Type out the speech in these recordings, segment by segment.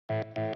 Heyo!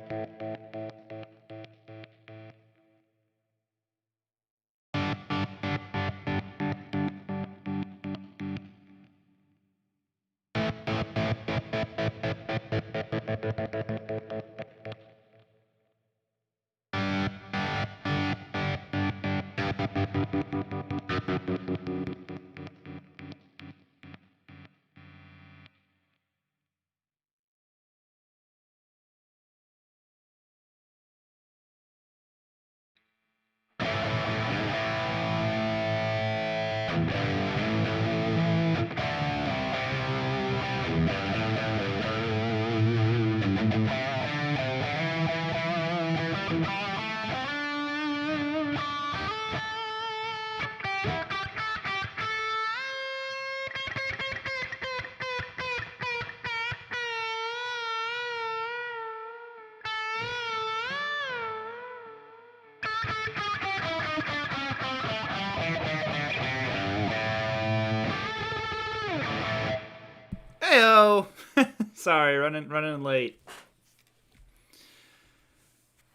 Sorry, running late.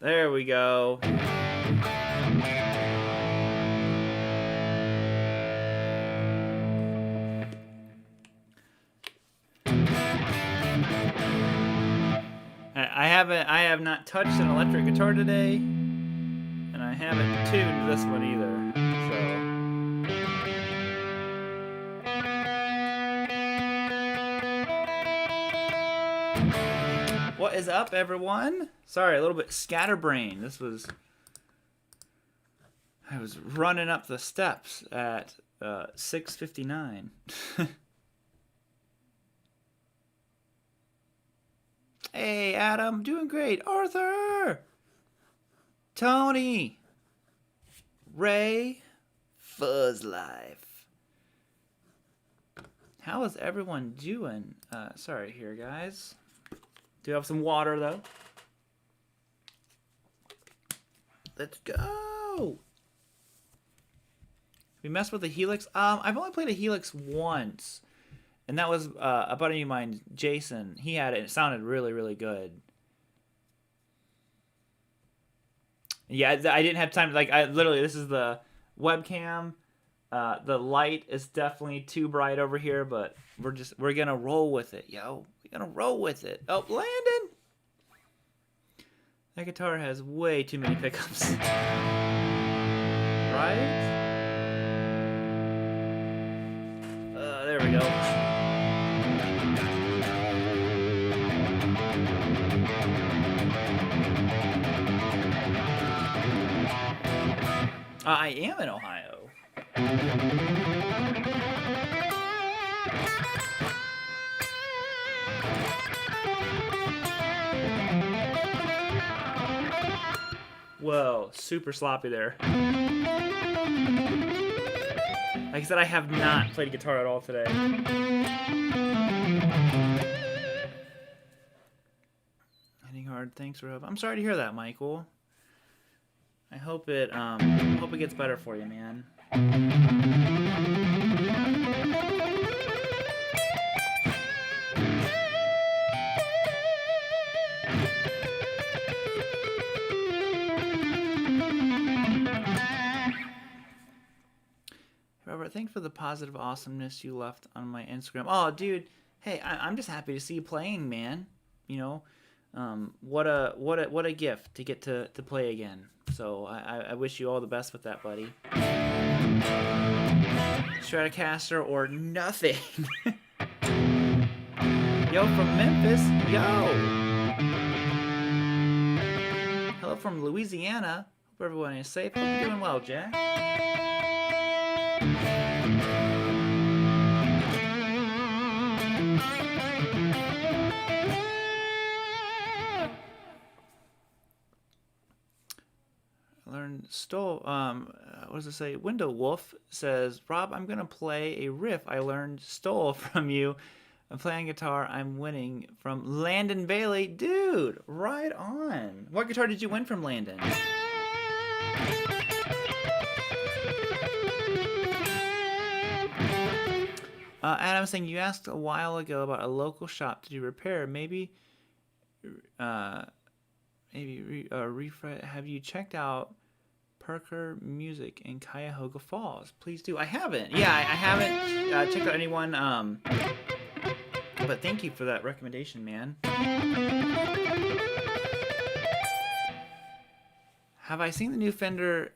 There we go. I have not touched an electric guitar today, and I haven't tuned this one either. So, what is up, everyone? Sorry, a little bit scatterbrained. I was running up the steps at 6:59. Hey, Adam, doing great. Arthur, Tony, Ray, Fuzz Life. How is everyone doing? Sorry here, guys. Do have some water, though. Let's go. We messed with the Helix. I've only played a Helix once. And that was a buddy of mine, Jason. He had it. It sounded really, really good. Yeah, I didn't have time. Like, this is the webcam. The light is definitely too bright over here, but we're gonna roll with it, yo. We're gonna roll with it. Oh, Landon! That guitar has way too many pickups. Right? There we go. I am in Ohio. Whoa, super sloppy there. Like I said, I have not played guitar at all today. Hitting hard, thanks for help. I'm sorry to hear that, Michael. I hope it gets better for you, man. Robert, thanks for the positive awesomeness you left on my Instagram. Oh, dude, hey, I'm just happy to see you playing, man. You know, what a gift to get to play again. So I wish you all the best with that, buddy. Stratocaster or nothing. Yo, from Memphis. Yo. Hello from Louisiana. Hope everyone is safe. Hope you're doing well, Jack. What does it say? Window Wolf says, Rob, I'm gonna play a riff I learned stole from you. I'm playing guitar. I'm winning from Landon Bailey. Dude, right on. What guitar did you win from Landon? Adam saying, you asked a while ago about a local shop to do repair. Maybe maybe refresh. Have you checked out Parker Music in Cuyahoga Falls? Please do. I haven't. Yeah, I haven't checked out anyone. But thank you for that recommendation, man. Have I seen the new Fender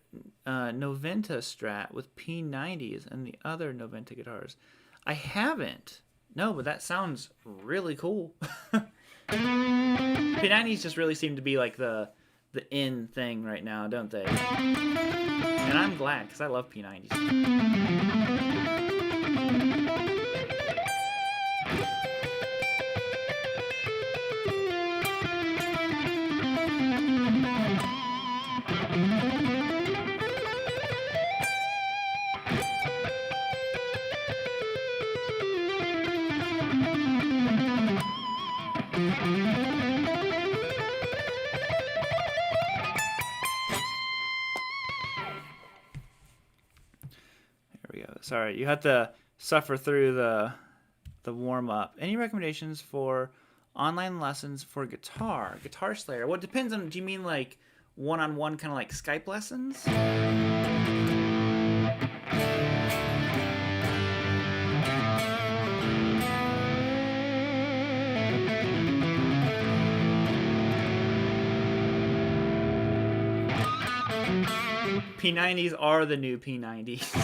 Noventa Strat with P90s and the other Noventa guitars? I haven't. No, but that sounds really cool. P90s just really seem to be like the in thing right now, don't they? And I'm glad, because I love P90s. Sorry, you had to suffer through the warm up. Any recommendations for online lessons for guitar? Guitar Slayer. Well, it depends on. Do you mean like one-on-one, kind of like Skype lessons? P90s are the new P90s.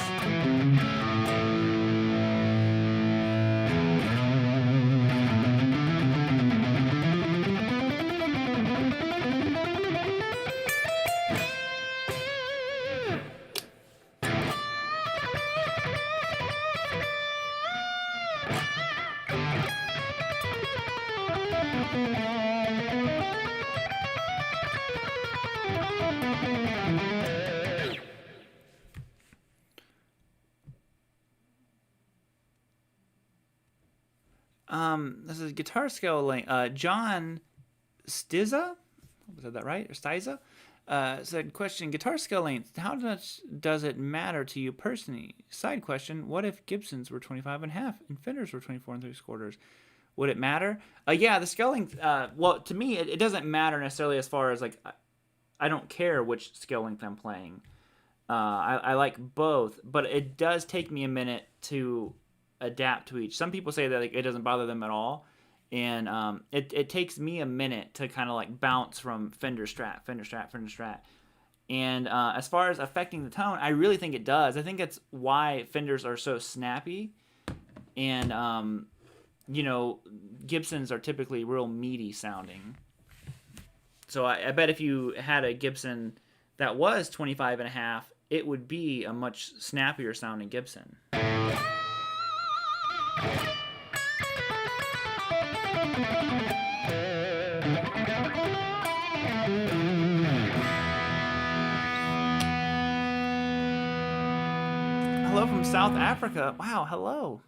This is guitar scale length. John Stiza, was that right? Or Stiza? Said, question, guitar scale length, how much does it matter to you personally? Side question, what if Gibsons were 25.5 and Fenders were 24 3/4? Would it matter? Yeah, the scale length, well, to me, it doesn't matter necessarily as far as, like, I don't care which scale length I'm playing. I like both, but it does take me a minute to adapt to each. Some people say that like, it doesn't bother them at all, and it takes me a minute to kind of like bounce from Fender Strat, Fender Strat, Fender Strat. And as far as affecting the tone, I really think it does. I think it's why Fenders are so snappy, and you know, Gibsons are typically real meaty sounding. So I bet if you had a Gibson that was 25.5, it would be a much snappier sounding Gibson. Hello from South Africa. Wow, hello.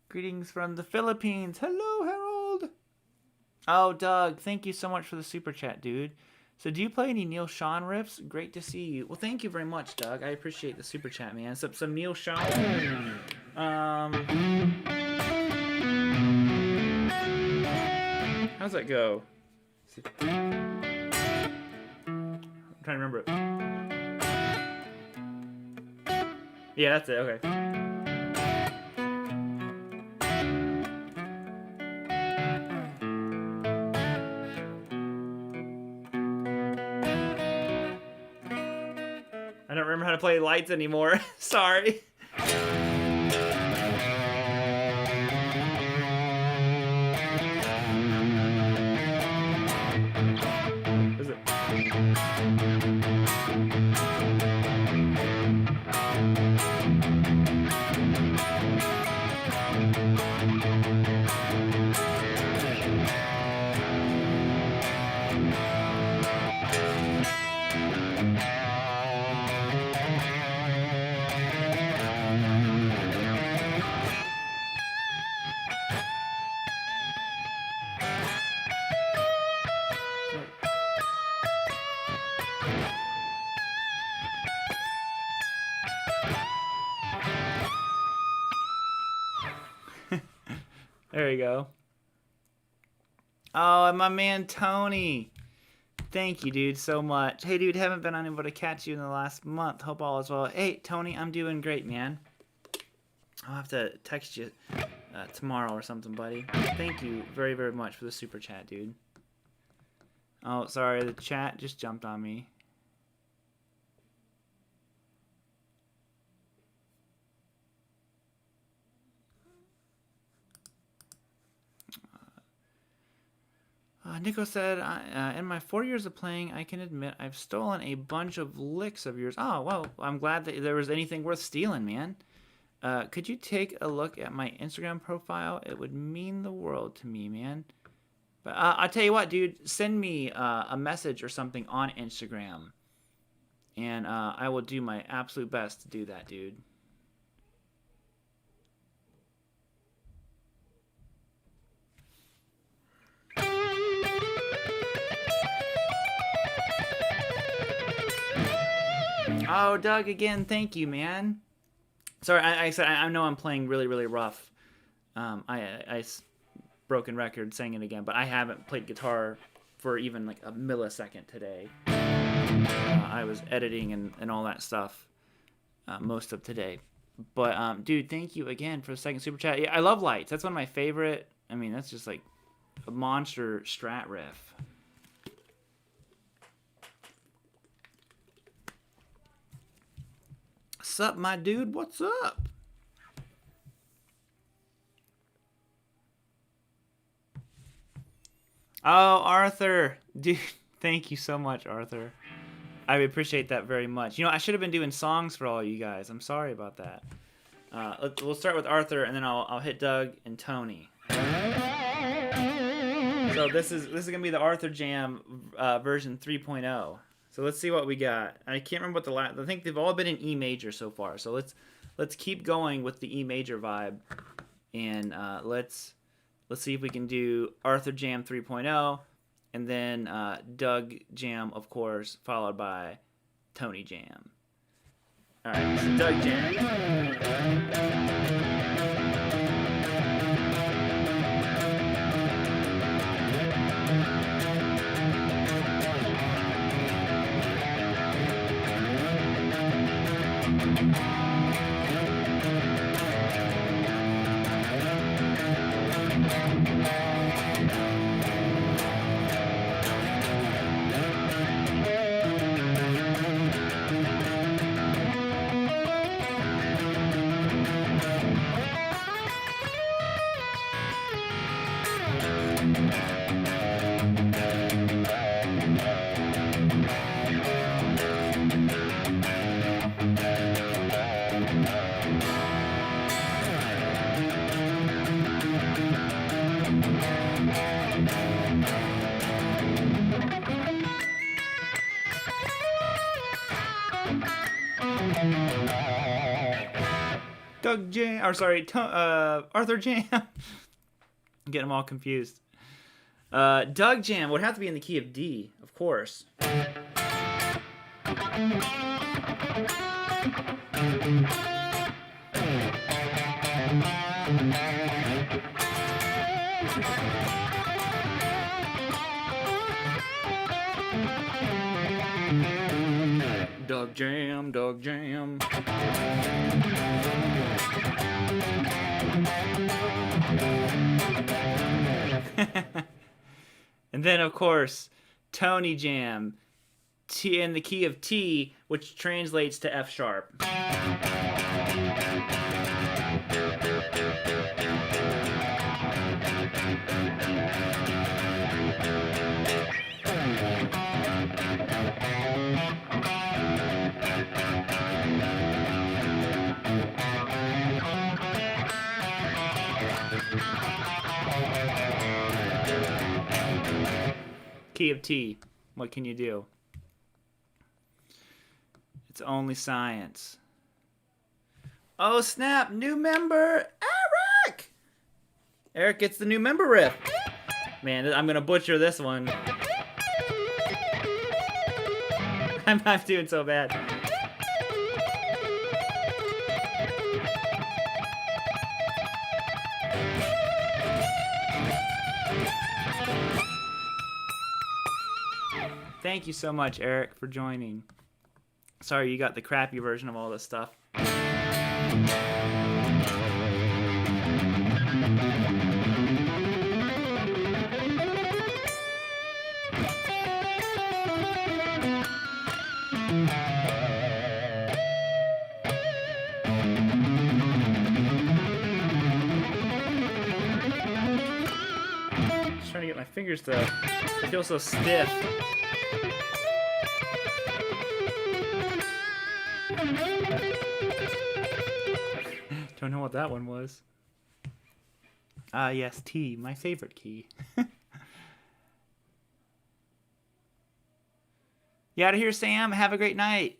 Greetings from the Philippines. Hello, Harold. Oh, Doug, thank you so much for the super chat, dude. So do you play any Neil Sean riffs? Great to see you. Well, thank you very much, Doug. I appreciate the super chat, man. Some Neil Sean. How's that go? I'm trying to remember it. Yeah, that's it. Okay. I don't remember how to play lights anymore. Sorry. Is it? There you go. Oh, and my man Tony. Thank you, dude, so much. Hey, dude, haven't been unable to catch you in the last month. Hope all is well. Hey, Tony, I'm doing great, man. I'll have to text you tomorrow or something, buddy. Thank you very, very much for the super chat, dude. Oh, sorry, the chat just jumped on me. Nico said, in my 4 years of playing, I can admit I've stolen a bunch of licks of yours. Oh, well, I'm glad that there was anything worth stealing, man. Could you take a look at my Instagram profile? It would mean the world to me, man. But I'll tell you what, dude. Send me a message or something on Instagram. And I will do my absolute best to do that, dude. Oh, Doug, again, thank you, man. Sorry, I said I know I'm playing really, really rough. I broken record saying it again, but I haven't played guitar for even like a millisecond today. I was editing and all that stuff most of today. But, dude, thank you again for the second super chat. Yeah, I love lights. That's one of my favorite. I mean, that's just like a monster strat riff. Sup, my dude? What's up? Oh, Arthur. Dude, thank you so much, Arthur. I appreciate that very much. You know, I should have been doing songs for all you guys. I'm sorry about that. We'll start with Arthur, and then I'll hit Doug and Tony. So this is gonna be the Arthur Jam version 3.0. So let's see what we got. I can't remember what the last. I think they've all been in E major so far. So let's keep going with the E major vibe, and let's see if we can do Arthur Jam 3.0, and then Doug Jam, of course, followed by Tony Jam. All right, so Doug Jam. Doug Jam, or sorry, Arthur Jam. I'm getting them all confused. Doug Jam would have to be in the key of D, of course. Doug Jam, Doug Jam. And then, of course, Tony Jam, T in the key of T, which translates to F sharp. Key of T. What can you do? It's only science. Oh, snap. New member, Eric! Eric gets the new member riff. Man, I'm going to butcher this one. I'm doing so bad. Thank you so much, Eric, for joining. Sorry you got the crappy version of all this stuff. Just trying to get my fingers to feel so stiff. Don't know what that one was. Yes, T, my favorite key. You out of here, Sam. Have a great night.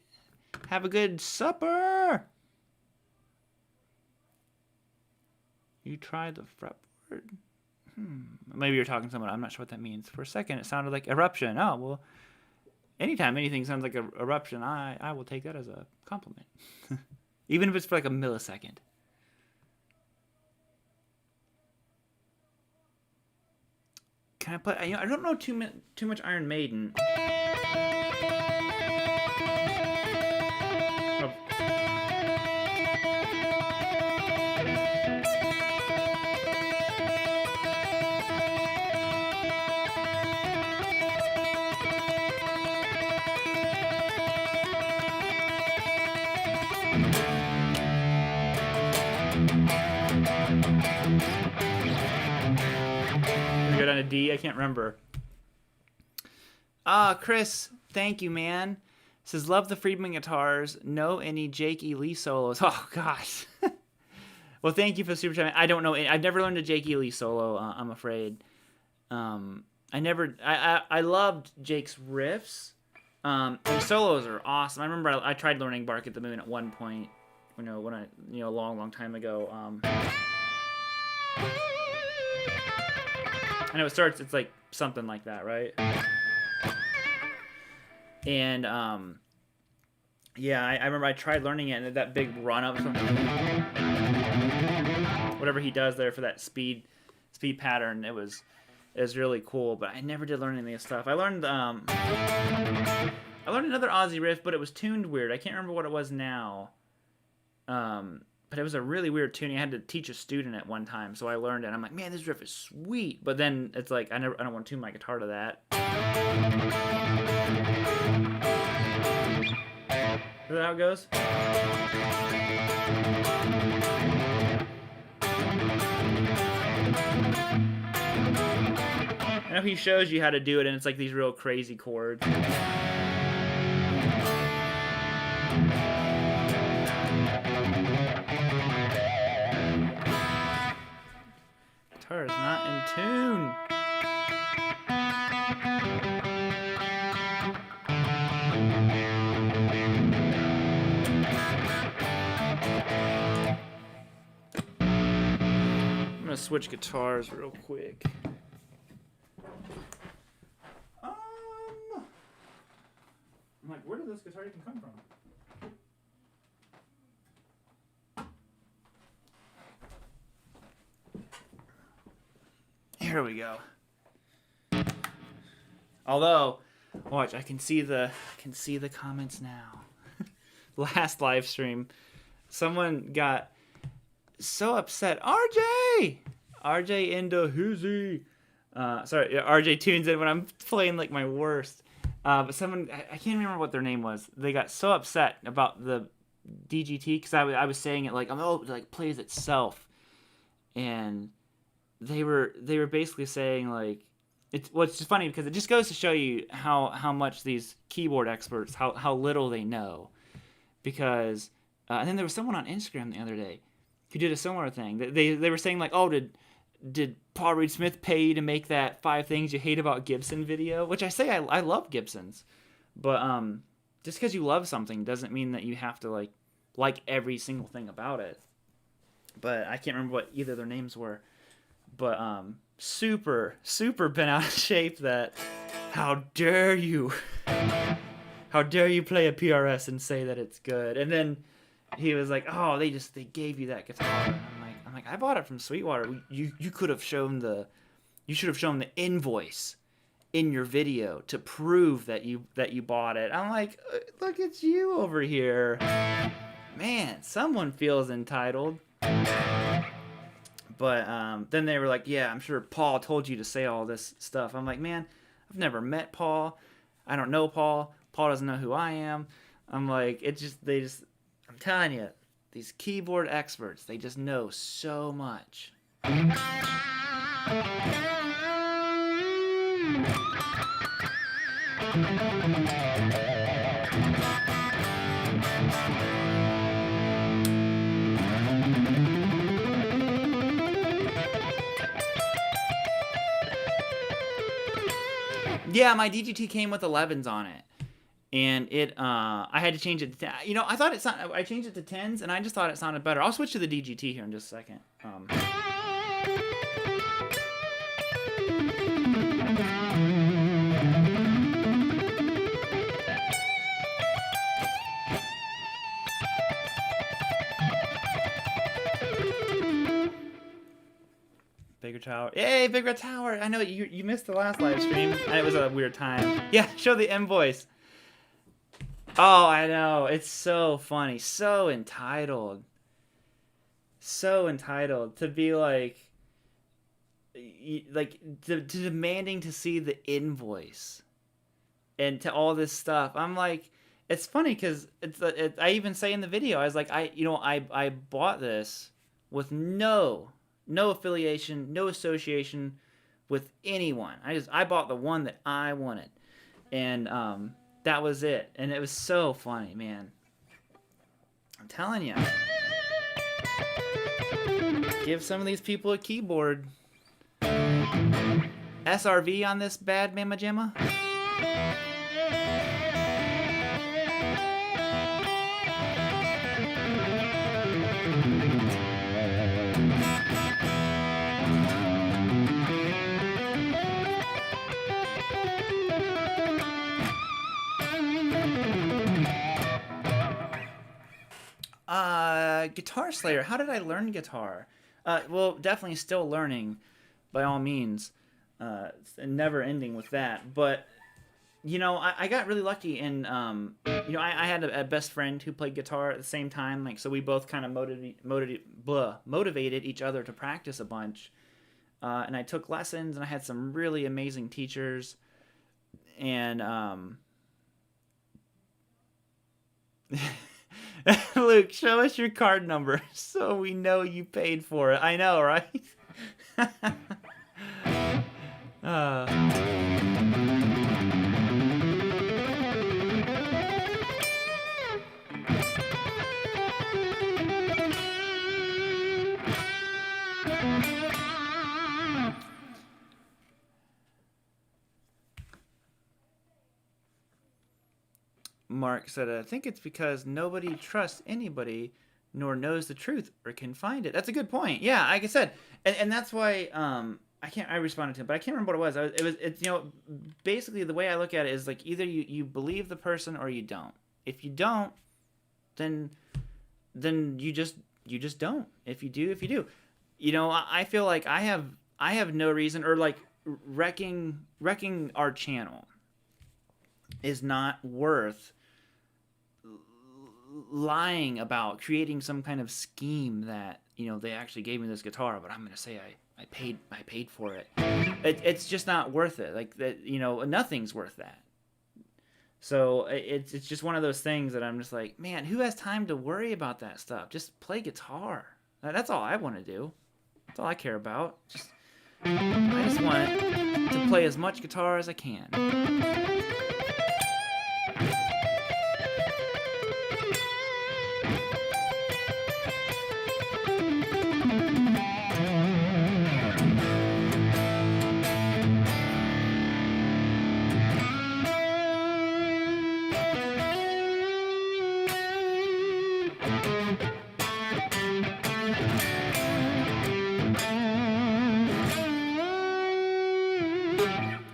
Have a good supper. You tried the fretboard? Maybe you're talking to someone. I'm not sure what that means. For a second, it sounded like eruption. Oh, well, anytime anything sounds like an eruption, I will take that as a compliment. Even if it's for like a millisecond. Can I play? You know, I don't know too much Iron Maiden. Go down to D. I can't remember. Chris, thank you, man. Says love the Friedman guitars. Know any Jake E. Lee solos? Oh gosh. Well, thank you for the super chat. I don't know. I've never learned a Jake E. Lee solo. I'm afraid. I loved Jake's riffs. And solos are awesome. I remember I tried learning Bark at the Moon at one point. When I a long time ago. I know it starts. It's like something like that, right? And yeah, I remember I tried learning it, and that big run up, whatever he does there for that speed pattern, it was really cool. But I never did learn any of this stuff. I learned another Ozzy riff, but it was tuned weird. I can't remember what it was now. But it was a really weird tuning. I had to teach a student at one time, so I learned it. And I'm like, man, this riff is sweet. But then it's like I don't want to tune my guitar to that. Is that how it goes? I know he shows you how to do it, and it's like these real crazy chords. Guitar is not in tune. I'm gonna switch guitars real quick. I'm like, where did this guitar even come from? Here we go. Although, watch, I can see the comments now. Last live stream, someone got so upset. RJ into hizzy. Sorry, RJ tunes in when I'm playing like my worst. But someone, I can't remember what their name was. They got so upset about the DGT because I was saying it like, it like plays itself, and they were basically saying like, it's just funny because it just goes to show you how much these keyboard experts how little they know, because and then there was someone on Instagram the other day who did a similar thing. They were saying like, oh, did Paul Reed Smith pay you to make that 5 things you hate about Gibson video? Which I say I love Gibsons, but just because you love something doesn't mean that you have to like every single thing about it. But I can't remember what either of their names were. But super bent out of shape. That how dare you play a PRS and say that it's good? And then he was like, oh, they gave you that guitar. And I'm like, I bought it from Sweetwater. You should have shown the invoice in your video to prove that you bought it. I'm like, look at you over here. Man, someone feels entitled. But then they were like, yeah, I'm sure Paul told you to say all this stuff. I'm like, man, I've never met Paul. I don't know Paul. Paul doesn't know who I am. I'm like, I'm telling you, these keyboard experts, they just know so much. Yeah, my DGT came with 11s on it, and I had to change it to 10. You know, I changed it to 10s, and I just thought it sounded better. I'll switch to the DGT here in just a second. Bigger tower. Yay, bigger tower. I know you missed the last live stream. It was a weird time. Yeah, show the invoice. Oh, I know. It's so funny. So entitled. So entitled to be like to demanding to see the invoice and to all this stuff. I'm like, it's funny because I even say in the video, I was like, I bought this with no affiliation, no association with anyone. I bought the one that I wanted, and that was it. And it was so funny, man. I'm telling you, give some of these people a keyboard. SRV on this bad Mama Jamma. Guitar Slayer. How did I learn guitar? Well, definitely still learning, by all means. Never ending with that. But, you know, I got really lucky, and, you know, I had a best friend who played guitar at the same time. Like, so we both kind of motivated each other to practice a bunch. And I took lessons, and I had some really amazing teachers. And, Luke, show us your card number so we know you paid for it. I know, right? Mark said, I think it's because nobody trusts anybody nor knows the truth or can find it. That's a good point. Yeah, like I said, and that's why I responded to him, but I can't remember what it was. It's you know, basically the way I look at it is like either you believe the person or you don't. If you don't, then you just don't. If you do. You know, I feel like I have no reason, or like wrecking our channel is not worth lying about, creating some kind of scheme that, you know, they actually gave me this guitar, but I'm going to say I paid for it. It's just not worth it. Like that, you know, nothing's worth that. So it's just one of those things that I'm just like, man, who has time to worry about that stuff? Just play guitar. That's all I want to do. That's all I care about. I just want to play as much guitar as I can.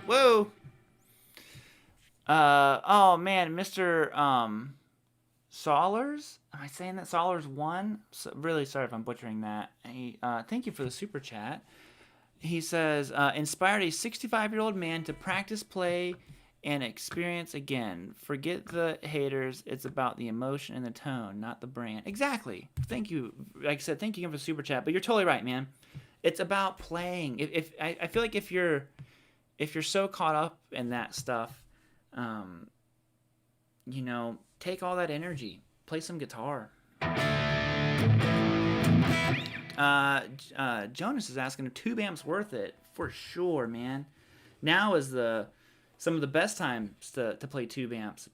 Whoa. Oh man, Mr. Solers? Am I saying that? Solers 1? So, really sorry if I'm butchering that. Thank you for the super chat. He says, inspired a 65-year-old man to practice, play, and experience again. Forget the haters. It's about the emotion and the tone, not the brand. Exactly. Thank you. Like I said, thank you again for the super chat. But you're totally right, man. It's about playing. If I feel like if you're so caught up in that stuff, you know, take all that energy, play some guitar. Jonas is asking if tube amps worth it. For sure, man. Now is some of the best times to play tube amps.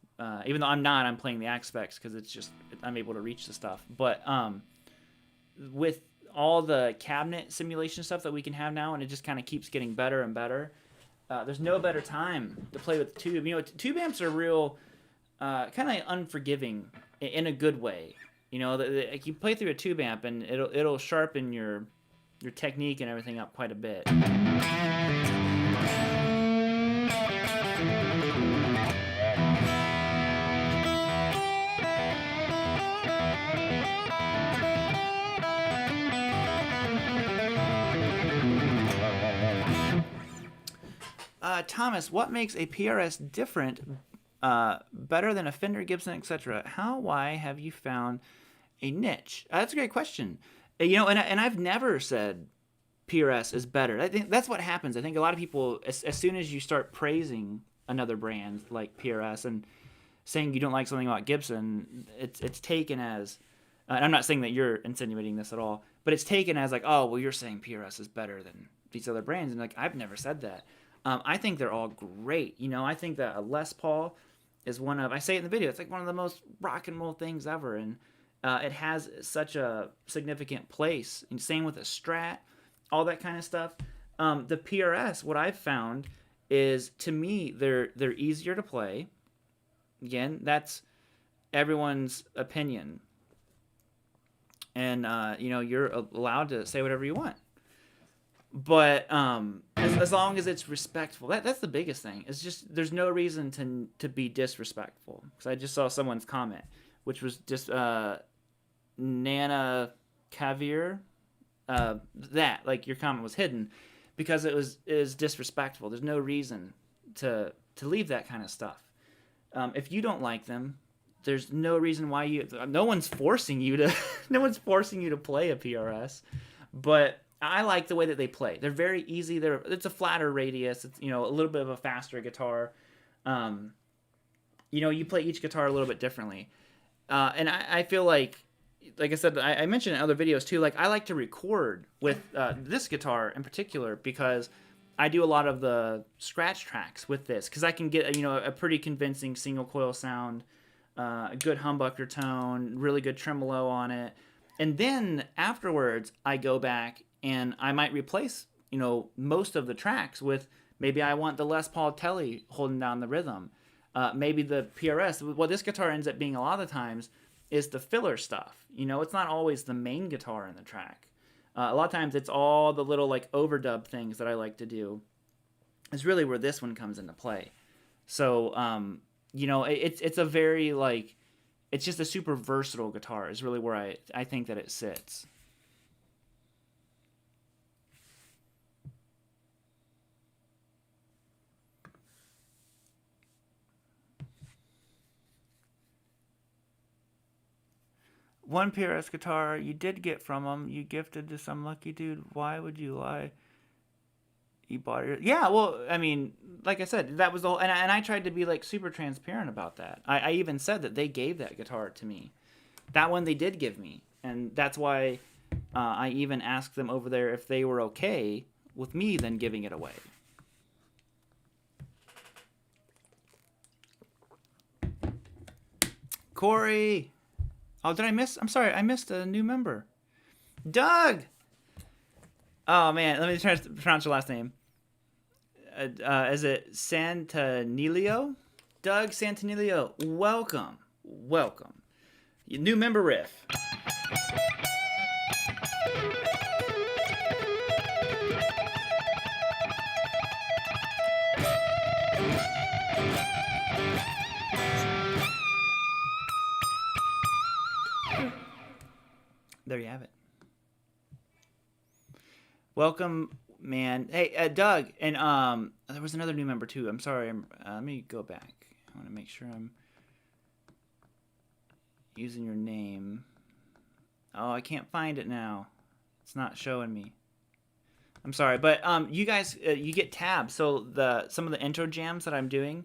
Even though I'm playing the Axe-Specs because it's just I'm able to reach the stuff. But with all the cabinet simulation stuff that we can have now, and it just kind of keeps getting better and better. There's no better time to play with the tube. You know, tube amps are real, kind of unforgiving in a good way. You know, you play through a tube amp and it'll sharpen your technique and everything up quite a bit. Thomas, what makes a PRS different, better than a Fender, Gibson, etc.? How, why have you found a niche? That's a great question. You know, and I've never said PRS is better. I think that's what happens. I think a lot of people, as soon as you start praising another brand like PRS and saying you don't like something about Gibson, it's taken as, and I'm not saying that you're insinuating this at all, but it's taken as like, oh, well, you're saying PRS is better than these other brands, and like I've never said that. I think they're all great. You know, I think that a Les Paul is one of, I say it in the video, it's like one of the most rock and roll things ever, and it has such a significant place. And same with a Strat, all that kind of stuff. The PRS, what I've found is, to me, they're easier to play. Again, that's everyone's opinion, and you know, you're allowed to say whatever you want. But as long as it's respectful, that's the biggest thing. It's just there's no reason to be disrespectful. Because I just saw someone's comment, which was just Nana Cavier. That like your comment was hidden because it is disrespectful. There's no reason to leave that kind of stuff. If you don't like them, there's no reason why no one's forcing you to play a PRS, but I like the way that they play. They're very easy. It's a flatter radius. It's, you know, a little bit of a faster guitar. You know, you play each guitar a little bit differently. And I feel like I said, I mentioned in other videos too, like I like to record with this guitar in particular because I do a lot of the scratch tracks with this because I can get, you know, a pretty convincing single coil sound, a good humbucker tone, really good tremolo on it. And then afterwards, I go back and I might replace, you know, most of the tracks with maybe I want the Les Paul Telly holding down the rhythm. Maybe the PRS. What this guitar ends up being a lot of the times is the filler stuff. You know, it's not always the main guitar in the track. A lot of times it's all the little like overdub things that I like to do. Is really where this one comes into play. So, you know, it's a very like, it's just a super versatile guitar is really where I think that it sits. One PRS guitar you did get from him, you gifted to some lucky dude. Why would you lie? You bought it. Yeah, well, I mean, like I said, that was the whole, and I tried to be like super transparent about that. I even said that they gave that guitar to me. That one they did give me, and that's why I even asked them over there if they were okay with me then giving it away. Corey. Oh, did I miss? I'm sorry, I missed a new member. Doug! Oh, man, let me try to pronounce your last name. Is it Santanilio? Doug Santanilio, welcome. Welcome. New member riff. There you have it. Welcome man. Hey, Doug, and there was another new member too. I'm sorry. Let me go back. I want to make sure I'm using your name. Oh, I can't find it now. It's not showing me. I'm sorry, but you guys, you get tabs. So some of the intro jams that I'm doing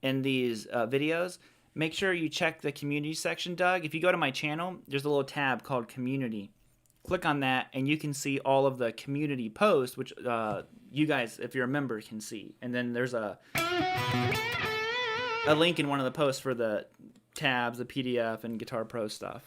in these videos, make sure you check the community section, Doug. If you go to my channel, there's a little tab called Community. Click on that, and you can see all of the community posts, which you guys, if you're a member, can see. And then there's a link in one of the posts for the tabs, the PDF, and Guitar Pro stuff.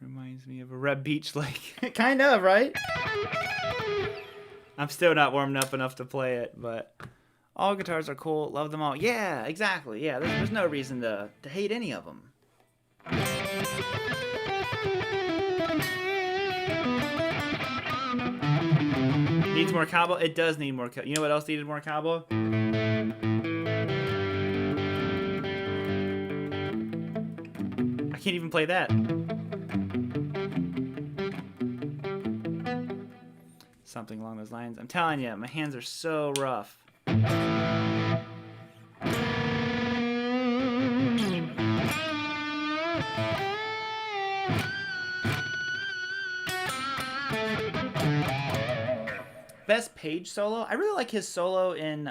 Reminds me of a Red Beach Lake. Kind of, right? I'm still not warmed up enough to play it, but all guitars are cool. Love them all. Yeah, exactly. Yeah, there's no reason to hate any of them. Needs more cowbell? It does need more cowbell. You know what else needed more cowbell? I can't even play that. Something along those lines. I'm telling you, my hands are so rough. Best Page solo? I really like his solo in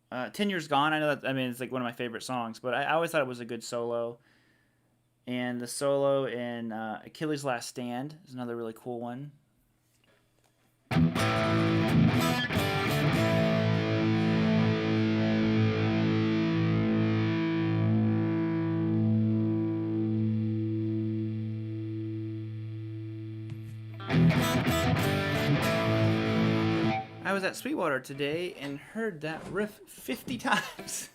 10 Years Gone. I know that, I mean, it's like one of my favorite songs, but I always thought it was a good solo. And the solo in Achilles' Last Stand is another really cool one. I was at Sweetwater today and heard that riff 50 times.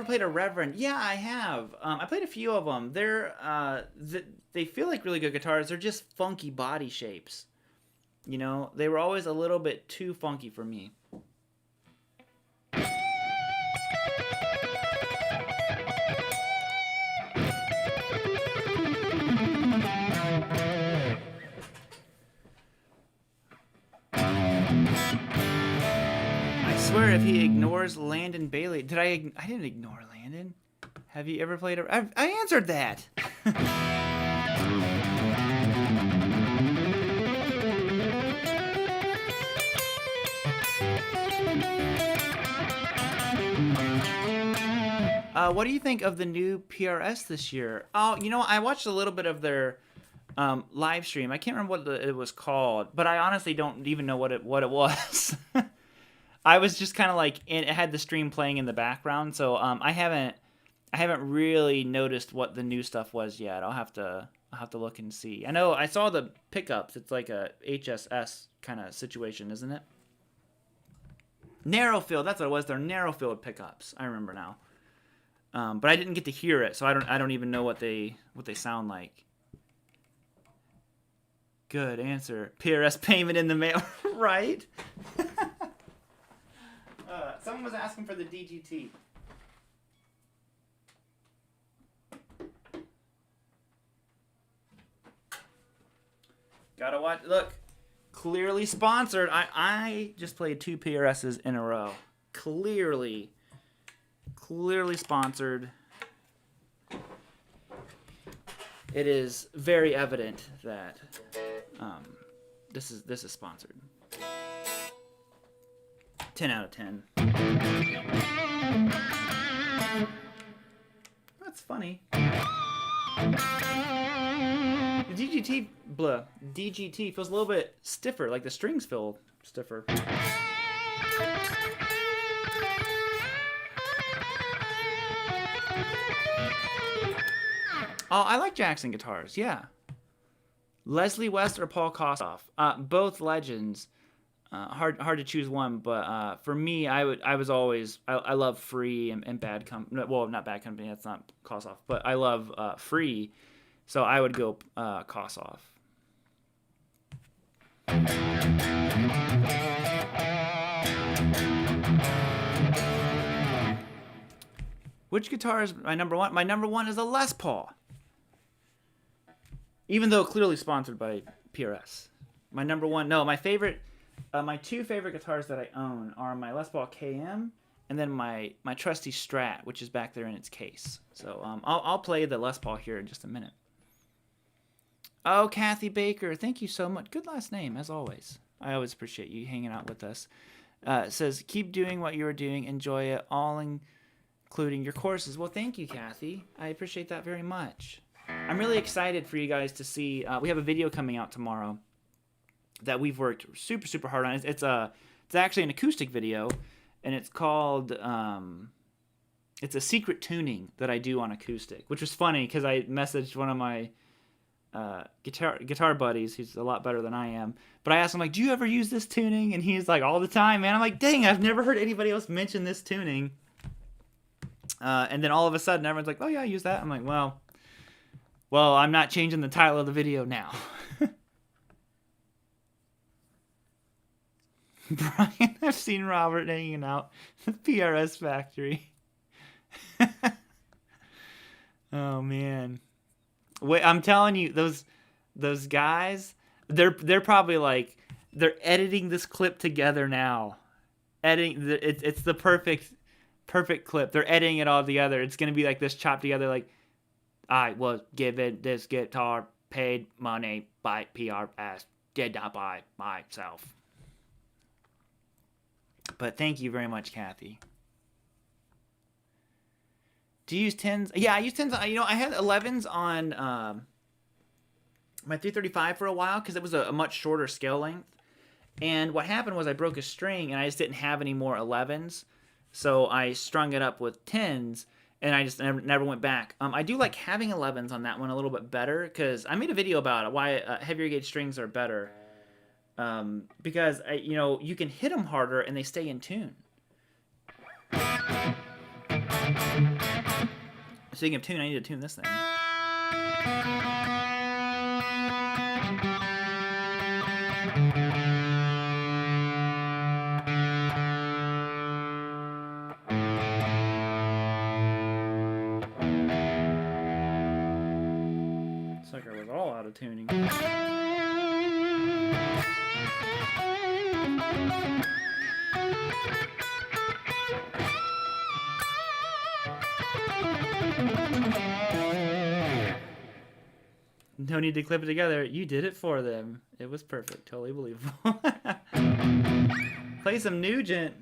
Played a Reverend. Yeah, I have. I played a few of them. They feel like really good guitars. They're just funky body shapes. You know, they were always a little bit too funky for me. I swear if he ignores Landon Bailey... I didn't ignore Landon. Have you ever played a... I answered that! What do you think of the new PRS this year? Oh, you know, I watched a little bit of their live stream. I can't remember what it was called, but I honestly don't even know what it was. I was just kind of like, it had the stream playing in the background, so I haven't really noticed what the new stuff was yet. I'll have to look and see. I know I saw the pickups. It's like a HSS kind of situation, isn't it? Narrow field. That's what it was. They're narrow field pickups. I remember now. But I didn't get to hear it, so I don't even know what they sound like. Good answer. PRS payment in the mail, right? Someone was asking for the DGT. Gotta watch. Look, clearly sponsored. I just played 2 PRSs in a row. Clearly sponsored. It is very evident that this is sponsored. 10 out of 10. That's funny. The DGT feels a little bit stiffer, like the strings feel stiffer. Oh, I like Jackson guitars, yeah. Leslie West or Paul Kossoff? Both legends. hard to choose one, but for me, I love Free and Bad Company. Well, not Bad Company. That's not Kossoff, but I love Free, so I would go Kossoff. Which guitar is my number one? My number one is a Les Paul. Even though clearly sponsored by PRS. My number one, no, my favorite, my two favorite guitars that I own are my Les Paul KM and then my trusty Strat, which is back there in its case. So I'll play the Les Paul here in just a minute. Oh, Kathy Baker, thank you so much. Good last name, as always. I always appreciate you hanging out with us. It says, keep doing what you're doing. Enjoy it, all including your courses. Well, thank you, Kathy. I appreciate that very much. I'm really excited for you guys to see. We have a video coming out tomorrow that we've worked super, super hard on. It's actually an acoustic video, and it's called it's a secret tuning that I do on acoustic, which was funny because I messaged one of my guitar buddies who's a lot better than I am, but I asked him, like, do you ever use this tuning? And he's like, all the time, man. I'm like, dang, I've never heard anybody else mention this tuning. And then all of a sudden everyone's like, oh yeah, I use that. I'm like, well, I'm not changing the title of the video now. Brian, I've seen Robert hanging out at the PRS factory. Oh man. Wait, I'm telling you, those guys, they're probably like, they're editing this clip together now. It's the perfect clip. They're editing it all together. It's gonna be like this chopped together, like, I was given this guitar, paid money by PRS, did not buy myself. But thank you very much, Kathy. Do you use 10s? Yeah, I use 10s. You know, I had 11s on my 335 for a while because it was a much shorter scale length. And what happened was I broke a string and I just didn't have any more 11s. So I strung it up with 10s and I just never went back. I do like having 11s on that one a little bit better because I made a video about it, why heavier gauge strings are better. Because, you know, you can hit them harder and they stay in tune. Speaking of tune, I need to tune this thing. Sucker was all out of tuning. No need to clip it together. You did it for them. It was perfect. Totally believable. Play some Nugent.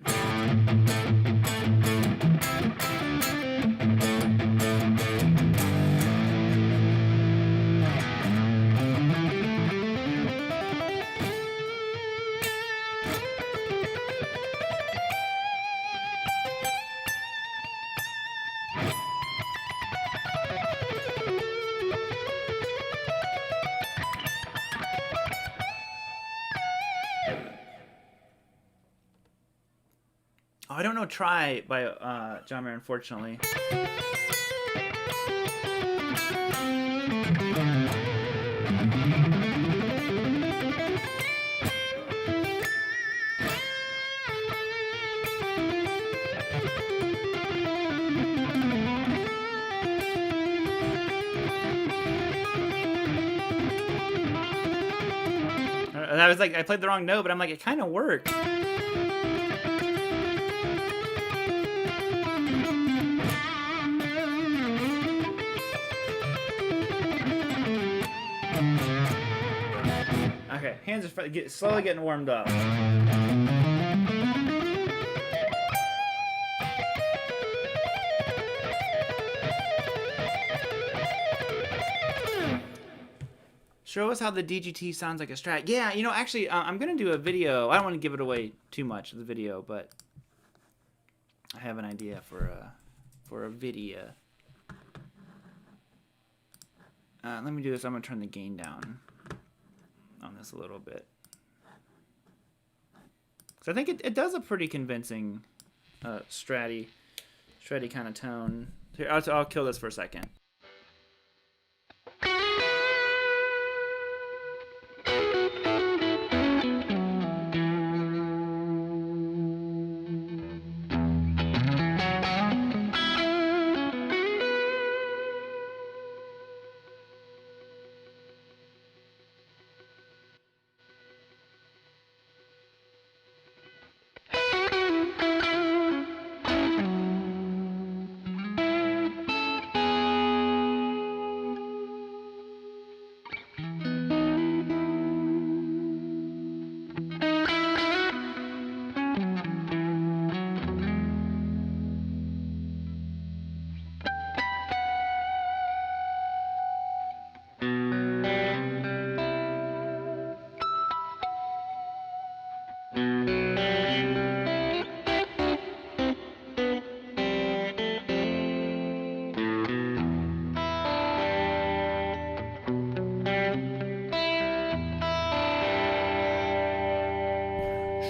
Oh, I don't know Try by John Mayer, unfortunately. I was like, I played the wrong note, but I'm like, it kind of worked. Okay, hands are slowly getting warmed up. Show us how the DGT sounds like a Strat. Yeah, you know, actually, I'm going to do a video. I don't want to give it away too much, the video, but I have an idea for a video. Let me do this. I'm going to turn the gain down on this a little bit. 'Cause I think it does a pretty convincing stratty kind of tone. Here, I'll kill this for a second.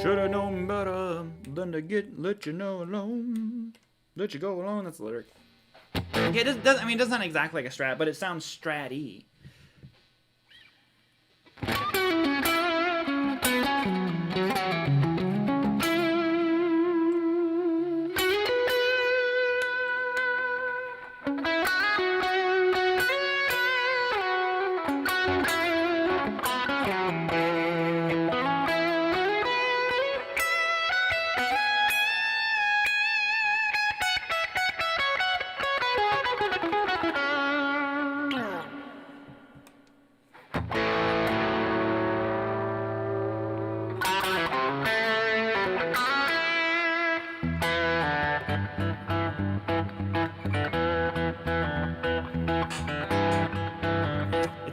Should've known better than to let you know alone. Let you go alone. That's the lyric. Yeah, it does. I mean, it doesn't sound exactly like a strat, but it sounds stratty.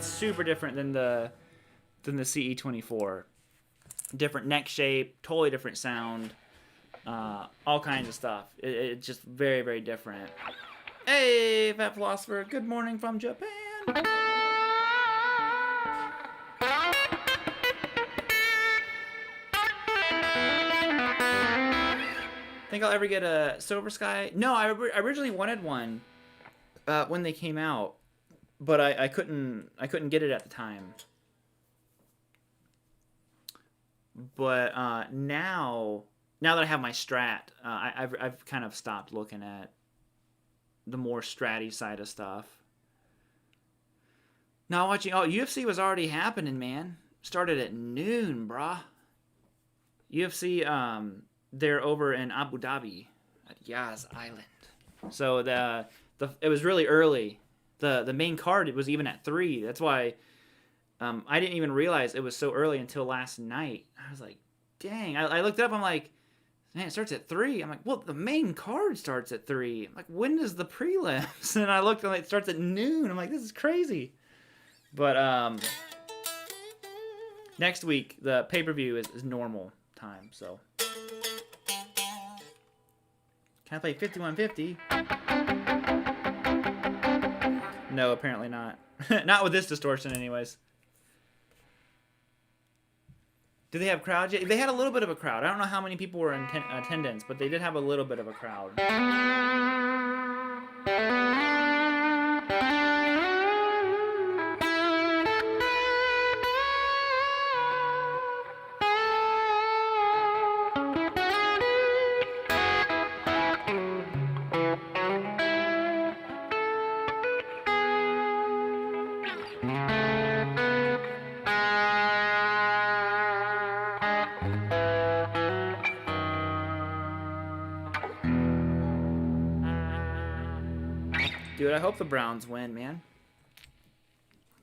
Super different than the CE24. Different neck shape, totally different sound, all kinds of stuff. It's just very, very different. Hey, Fat Philosopher, good morning from Japan. Think I'll ever get a Silver Sky? No, I originally wanted one when they came out. But I couldn't get it at the time. But now that I have my Strat, I've kind of stopped looking at the more stratty side of stuff. Now watching, UFC was already happening, man. Started at noon, brah. UFC, they're over in Abu Dhabi at Yas Island. So it was really early. The main card, it was even at 3. That's why I didn't even realize it was so early until last night. I was like, dang. I looked it up. I'm like, man, it starts at 3. I'm like, well, the main card starts at 3. I'm like, when does the prelims? And I looked and it starts at noon. I'm like, this is crazy. But next week, the pay-per-view is normal time. So can I play 5150? No, apparently not. Not with this distortion, anyways. Do they have crowds yet? They had a little bit of a crowd. I don't know how many people were in attendance, but they did have a little bit of a crowd. Dude, I hope the Browns win, man.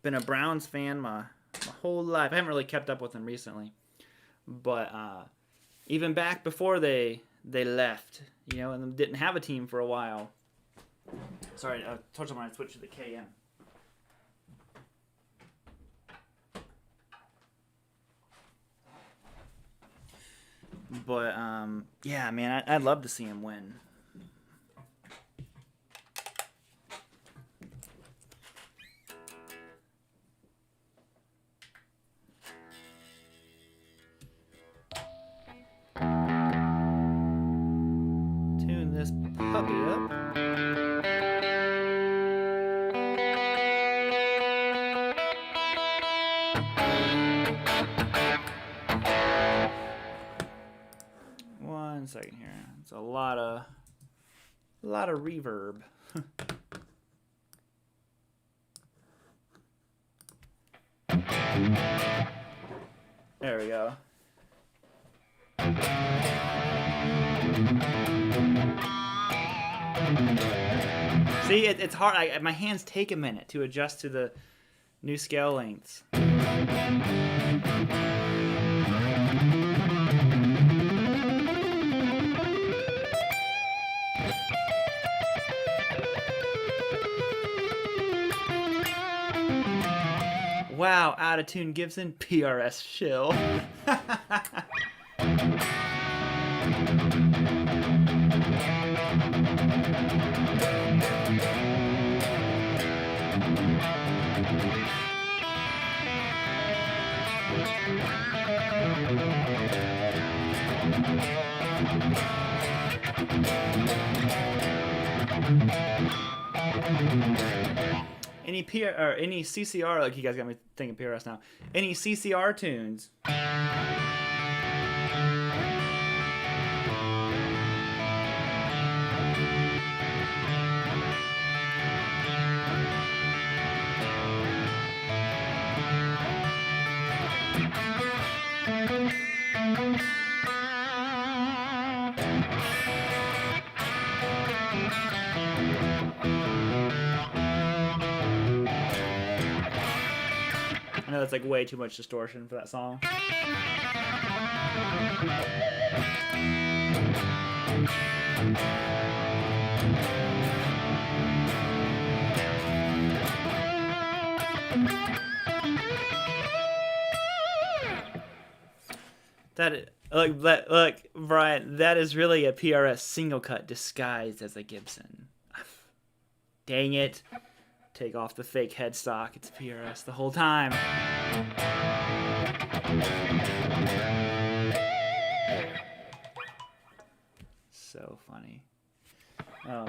Been a Browns fan my whole life. I haven't really kept up with them recently. But even back before they left, you know, and didn't have a team for a while. Sorry, I told you when I switched to the KM. But, yeah, man, I'd love to see him win. Puppy up. One second here. It's a lot of reverb. There we go. See, it's hard. My hands take a minute to adjust to the new scale lengths. Wow, out of tune Gibson, PRS shill. Any any CCR, like you guys got me thinking PRS now. Any CCR tunes? I know that's like way too much distortion for that song. Look, Brian, that is really a PRS single cut disguised as a Gibson. Dang it. Take off the fake headstock. It's PRS the whole time. So funny. Oh.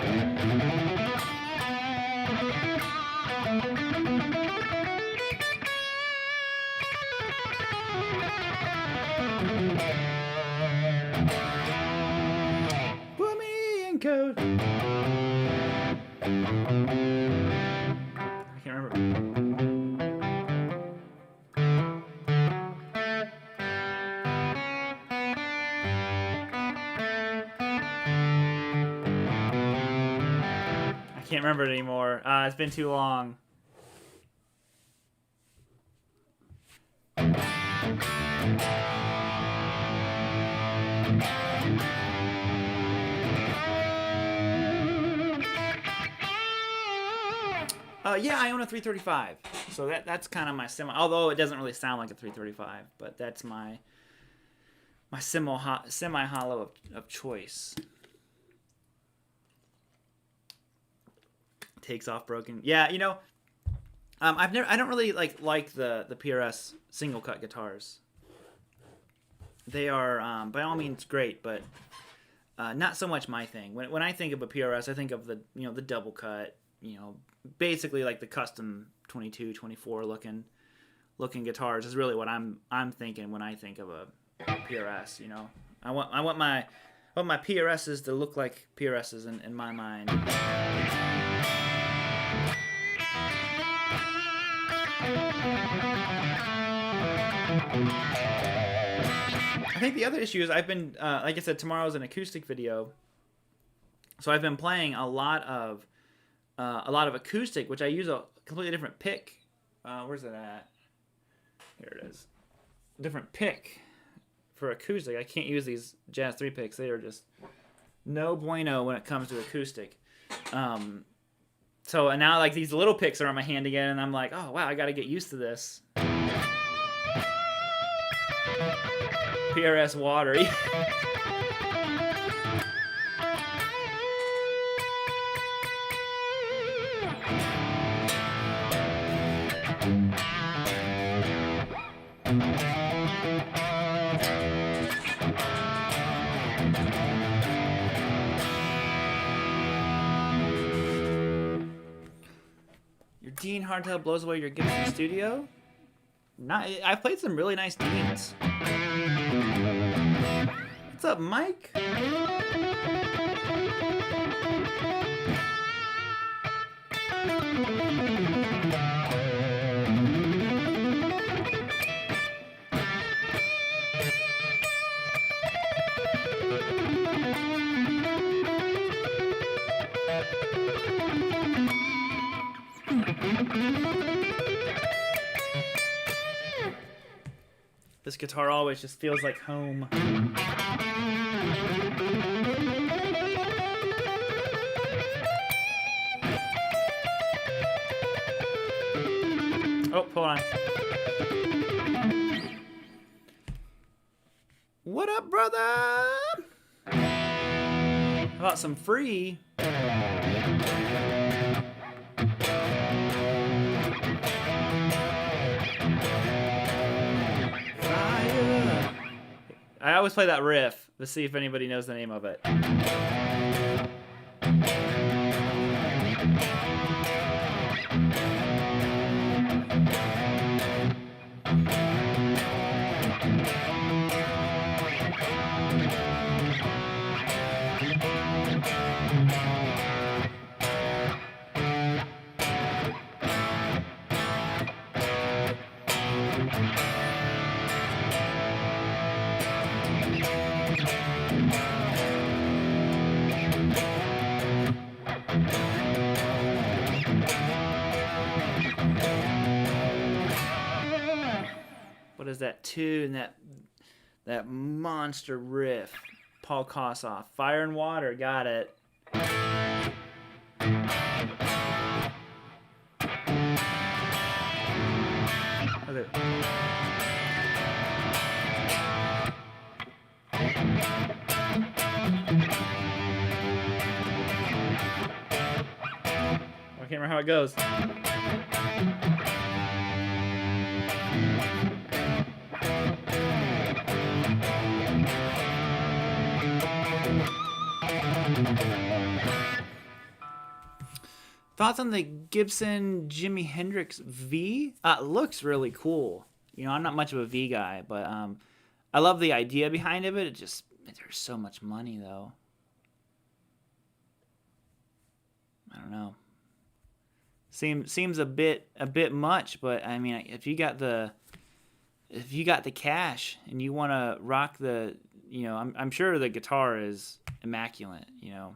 Put me in code. I can't remember. I can't remember it anymore. It's been too long. Yeah, I own a 335, so that's kind of my semi. Although it doesn't really sound like a 335, but that's my semi-hollow of choice. Takes off broken. Yeah, you know, I don't really like the PRS single cut guitars. They are by all means great, but not so much my thing. When I think of a PRS, I think of the double cut, basically like the custom 22, 24 looking guitars is really what I'm thinking when I think of a PRS. I want my PRSs to look like PRSs in my mind. I think the other issue is I've been like I said, tomorrow's an acoustic video, so I've been playing a lot of acoustic, which I use a completely different pick. Where's it at? Here it is. Different pick for acoustic. I can't use these Jazz 3 picks. They are just no bueno when it comes to acoustic. So and now like these little picks are on my hand again, and I'm like, oh wow, I got to get used to this. PRS watery. Dean Hardtail blows away your Gibson Studio. I've played some really nice Deans. What's up, Mike? This guitar always just feels like home. Oh, hold on. What up, brother? How about some free? I always play that riff to see if anybody knows the name of it. What is that tune? That monster riff. Paul Kossoff. Fire and Water. Got it. Okay. I can't remember how it goes. Thoughts on the Gibson Jimi Hendrix V? Looks really cool. You know, I'm not much of a V guy, but I love the idea behind it. It just, there's so much money though. I don't know. Seems a bit much, but I mean, if you got the cash and you want to rock the, you know, I'm sure the guitar is immaculate, you know.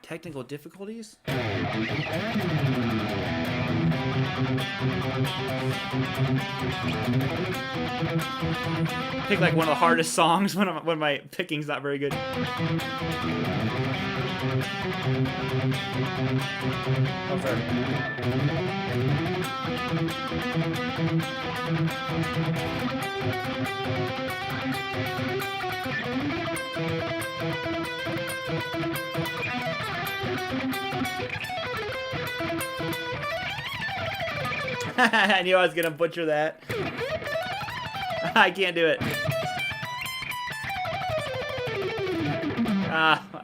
Technical difficulties? Pick like one of the hardest songs when my picking's not very good. Oh, sorry. I knew I was gonna butcher that. I can't do it.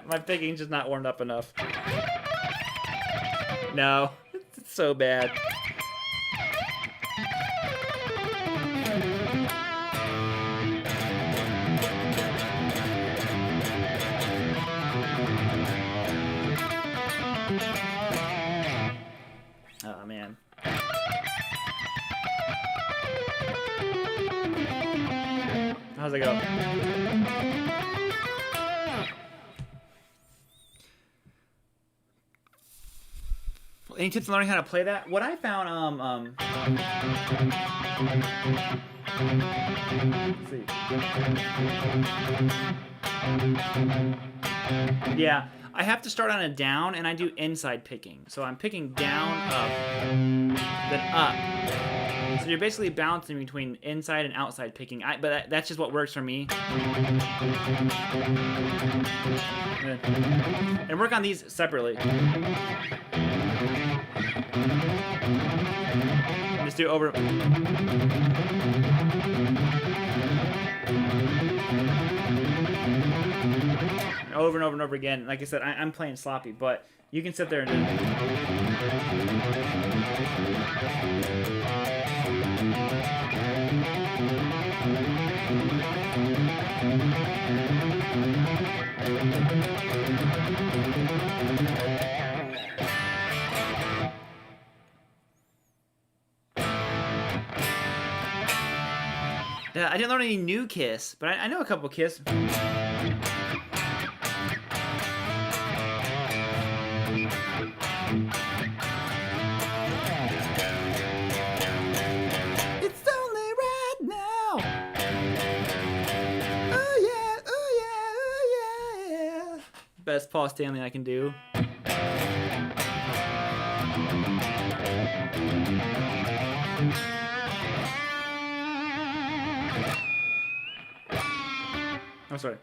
My picking's just not warmed up enough. No, it's so bad. Oh man. How's it go? Any tips on learning how to play that? What I found, let's see. Yeah, I have to start on a down, and I do inside picking. So I'm picking down, up, then up. So you're basically bouncing between inside and outside picking. But that's just what works for me. And work on these separately. Just do it over. Over and over and over again. Like I said, I'm playing sloppy, but you can sit there and do it. Yeah, I didn't learn any new Kiss, but I know a couple Kiss. It's only right now. Oh yeah, oh yeah, oh yeah. Best Paul Stanley I can do. I'm sorry.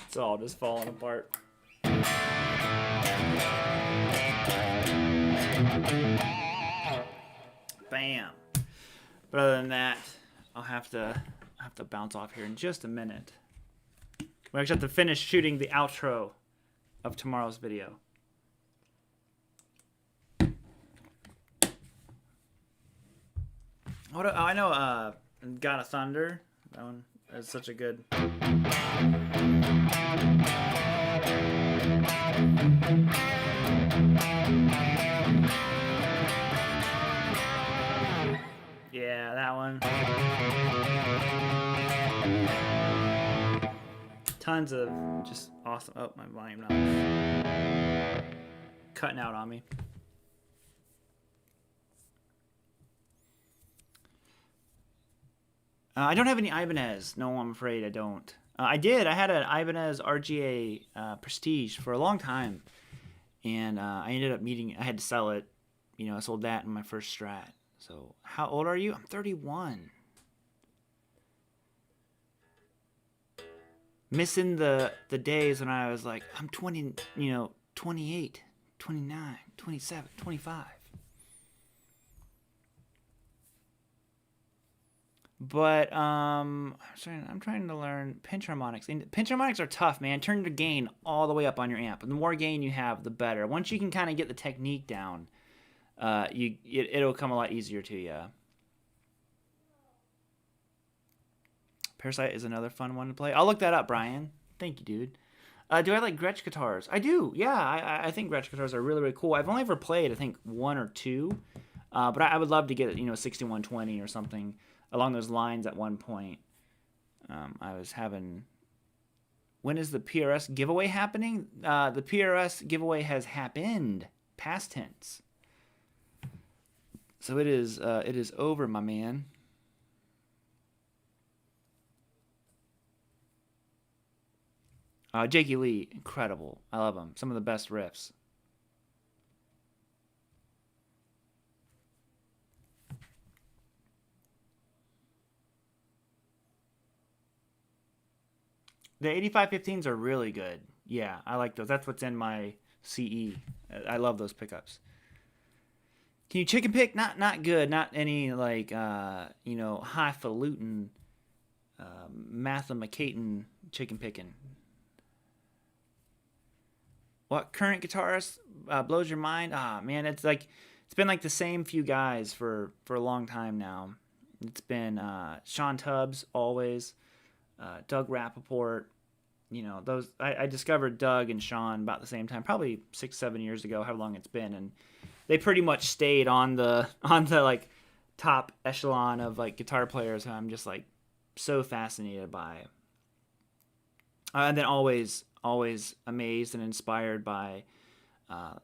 It's all just falling apart. Bam. But other than that, I'll have to bounce off here in just a minute. We actually have to finish shooting the outro of tomorrow's video. I know God of Thunder. That one is such a good. Yeah, that one. Tons of just awesome. Oh, my volume now cutting out on me. I don't have any Ibanez. No, I'm afraid I don't. I did. I had an Ibanez RGA Prestige for a long time, and I ended up I had to sell it. You know, I sold that in my first Strat. So, how old are you? I'm 31. Missing the days when I was like, I'm 20, 28, 29, 27, 25. But I'm trying to learn pinch harmonics. And pinch harmonics are tough, man. Turn the gain all the way up on your amp. And the more gain you have, the better. Once you can kind of get the technique down, it'll come a lot easier to you. Parasite is another fun one to play. I'll look that up, Brian. Thank you, dude. Do I like Gretsch guitars? I do. Yeah, I think Gretsch guitars are really, really cool. I've only ever played, I think, one or two. But I would love to get, 6120 or something along those lines at one point. I was having... When is the PRS giveaway happening? The PRS giveaway has happened. Past tense. So it is over, my man. Jakey Lee, incredible. I love him. Some of the best riffs. The 8515s are really good. Yeah, I like those. That's what's in my CE. I love those pickups. Can you chicken pick? Not good. Not any highfalutin, mathemacatin chicken picking. What current guitarist blows your mind? Man, it's been like the same few guys for a long time now. It's been Sean Tubbs always, Doug Rappaport. Those I discovered Doug and Sean about the same time, probably 6-7 years ago, how long it's been, and they pretty much stayed on the like top echelon of like guitar players who I'm just like so fascinated by. And then always amazed and inspired by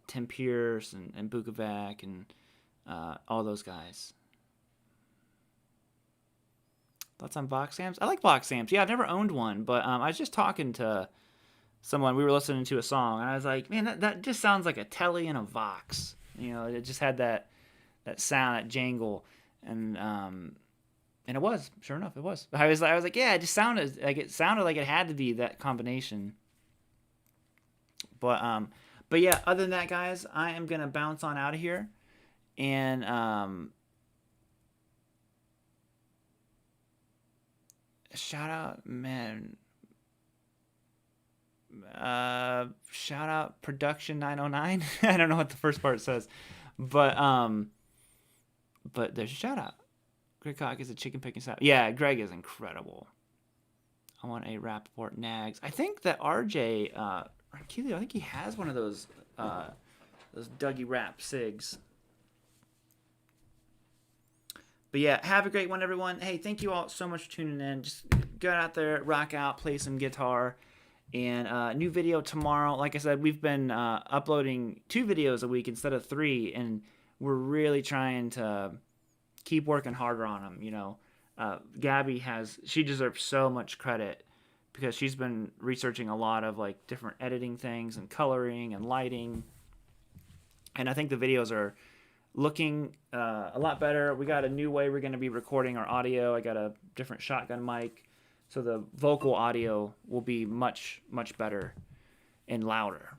Tim Pierce and Bukovac and all those guys. Thoughts on Vox amps? I like Vox amps. Yeah, I've never owned one, but I was just talking to someone. We were listening to a song, and I was like, man, that just sounds like a Telly and a Vox. It just had that sound, that jangle, and And it was, sure enough, it was. I was like, yeah, it just sounded like it had to be that combination. But yeah, other than that, guys, I am gonna bounce on out of here, and shout out, man. Shout out production 909. I don't know what the first part says, but there's a shout out. Greg Cock is a chicken picking style. Yeah, Greg is incredible. I want a Rappaport Nags. I think that RJ Keeley, I think he has one of those Dougie Rap SIGs. But yeah, have a great one, everyone. Hey, thank you all so much for tuning in. Just go out there, rock out, play some guitar. And new video tomorrow. Like I said, we've been uploading 2 videos a week instead of 3, and we're really trying to keep working harder on them. You know, Gabby she deserves so much credit because she's been researching a lot of like different editing things and coloring and lighting. And I think the videos are looking a lot better. We got a new way we're going to be recording our audio. I got a different shotgun mic. So the vocal audio will be much, much better and louder.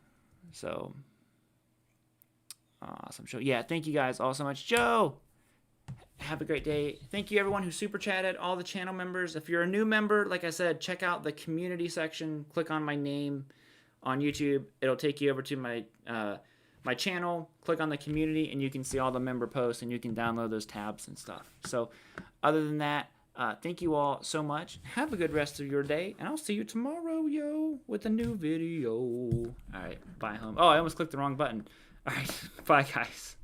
So, awesome show. Yeah, thank you guys all so much. Joe, have a great day. Thank you, everyone who super chatted, all the channel members. If you're a new member, like I said, check out the community section. Click on my name on YouTube. It'll take you over to my channel. Click on the community, and you can see all the member posts, and you can download those tabs and stuff. So, other than that, thank you all so much. Have a good rest of your day, and I'll see you tomorrow, yo, with a new video. All right, bye home. Oh, I almost clicked the wrong button. All right, bye, guys.